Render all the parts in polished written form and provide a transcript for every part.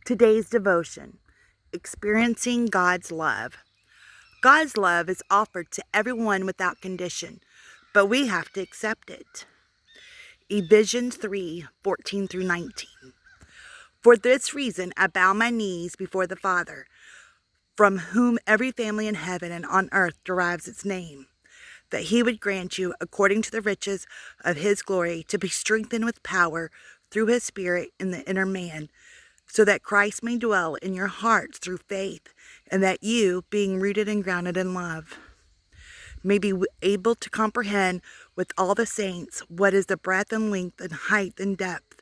Today's devotion, experiencing God's love. God's love is offered to everyone without condition, but we have to accept it. Ephesians 3:14 through 19. For this reason I bow my knees before the Father, from whom every family in heaven and on earth derives its name, that he would grant you, according to the riches of his glory, to be strengthened with power through his Spirit in the inner man, so that Christ may dwell in your hearts through faith, and that you, being rooted and grounded in love, may be able to comprehend with all the saints what is the breadth and length and height and depth,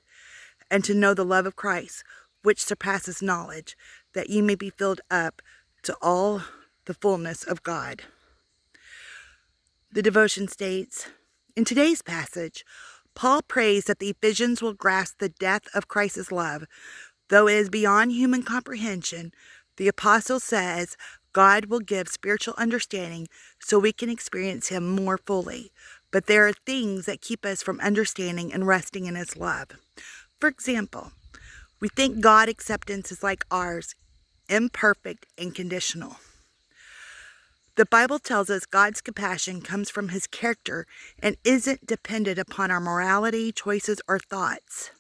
and to know the love of Christ, which surpasses knowledge, that ye may be filled up to all the fullness of God. The devotion states, in today's passage, Paul prays that the Ephesians will grasp the depth of Christ's love. Though it is beyond human comprehension, the apostle says God will give spiritual understanding so we can experience him more fully. But there are things that keep us from understanding and resting in his love. For example, we think God's acceptance is like ours, imperfect and conditional. The Bible tells us God's compassion comes from his character and isn't dependent upon our morality, choices, or thoughts.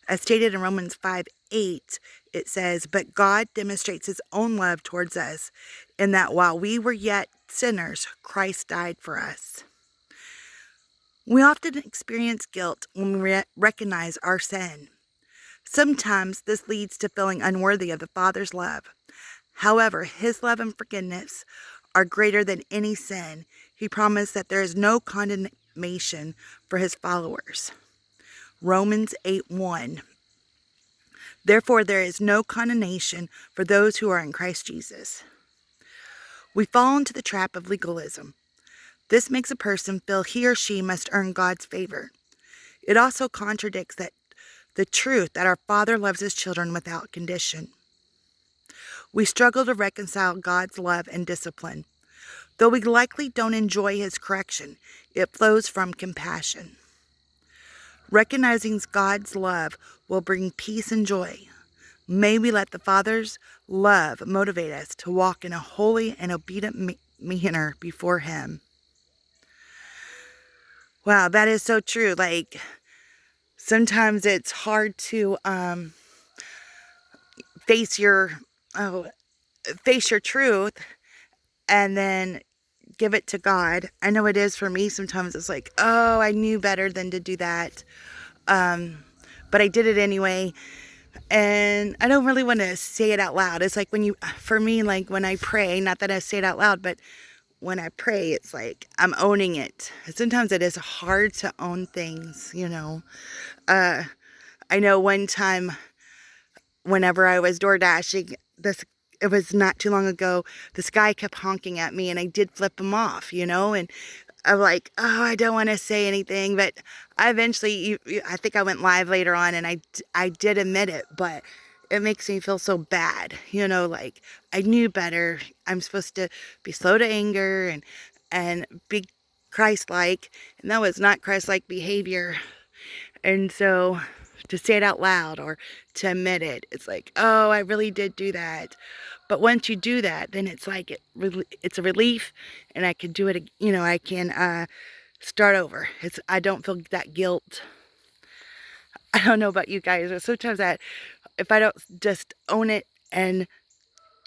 As stated in Romans 5:8, it says, but God demonstrates his own love towards us, in that while we were yet sinners, Christ died for us. We often experience guilt when we recognize our sin. Sometimes this leads to feeling unworthy of the Father's love. However, his love and forgiveness are greater than any sin. He promised that there is no condemnation for his followers. Romans 8:1. Therefore, there is no condemnation for those who are in Christ Jesus. We fall into the trap of legalism. This makes a person feel he or she must earn God's favor. It also contradicts the truth that our Father loves his children without condition. We struggle to reconcile God's love and discipline. Though we likely don't enjoy his correction, it flows from compassion. Recognizing God's love will bring peace and joy. May we let the Father's love motivate us to walk in a holy and obedient manner before him. Wow, that is so true. Like, sometimes it's hard to face your truth and then give it to God. I know it is for me. Sometimes it's like, oh, I knew better than to do that. But I did it anyway. And I don't really want to say it out loud. It's like for me, like when I pray, not that I say it out loud, but when I pray, it's like I'm owning it. Sometimes it is hard to own things, you know. I know one time whenever I was door dashing, it was not too long ago, this guy kept honking at me and I did flip him off, you know, and I'm like, oh, I don't want to say anything, but I eventually, I think I went live later on and I did admit it, but it makes me feel so bad, you know, like I knew better. I'm supposed to be slow to anger and be Christ-like, and that was not Christ-like behavior. And so to say it out loud or to admit it, it's like, oh, I really did do that. But once you do that, then it's like it's a relief, and I can do it. You know, I can start over. I don't feel that guilt. I don't know about you guys, but sometimes if I don't just own it and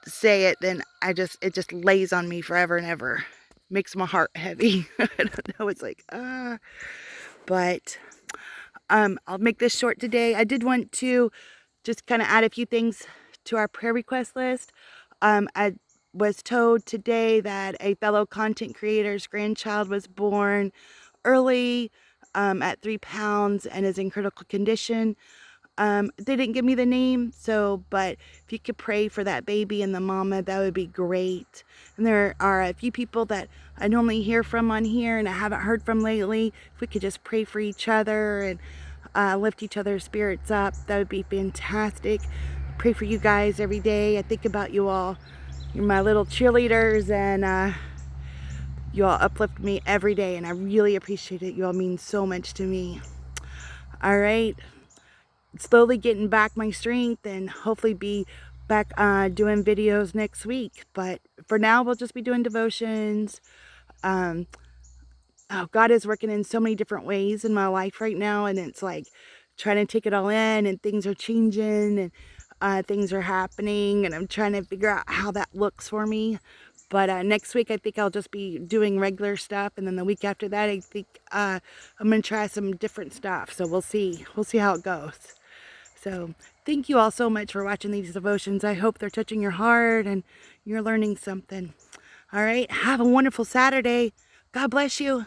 say it, then it just lays on me forever and ever. Makes my heart heavy. I don't know. It's like but I'll make this short today. I did want to just kind of add a few things to our prayer request list. I was told today that a fellow content creator's grandchild was born early at 3 pounds and is in critical condition. They didn't give me the name, but if you could pray for that baby and the mama, that would be great. And there are a few people that I normally hear from on here and I haven't heard from lately. If we could just pray for each other and lift each other's spirits up, that would be fantastic. Pray for you guys every day. I think about you all. You're my little cheerleaders, and you all uplift me every day, and I really appreciate it. You all mean so much to me. All right. slowly getting back my strength and hopefully be back doing videos next week. But for now, we'll just be doing devotions. Um, oh, God is working in so many different ways in my life right now, and it's like trying to take it all in, and things are changing, and things are happening, and I'm trying to figure out how that looks for me. But next week, I think I'll just be doing regular stuff, and then the week after that, I think I'm gonna try some different stuff. So we'll see. We'll see how it goes. So thank you all so much for watching these devotions. I hope they're touching your heart and you're learning something. All right. Have a wonderful Saturday. God bless you.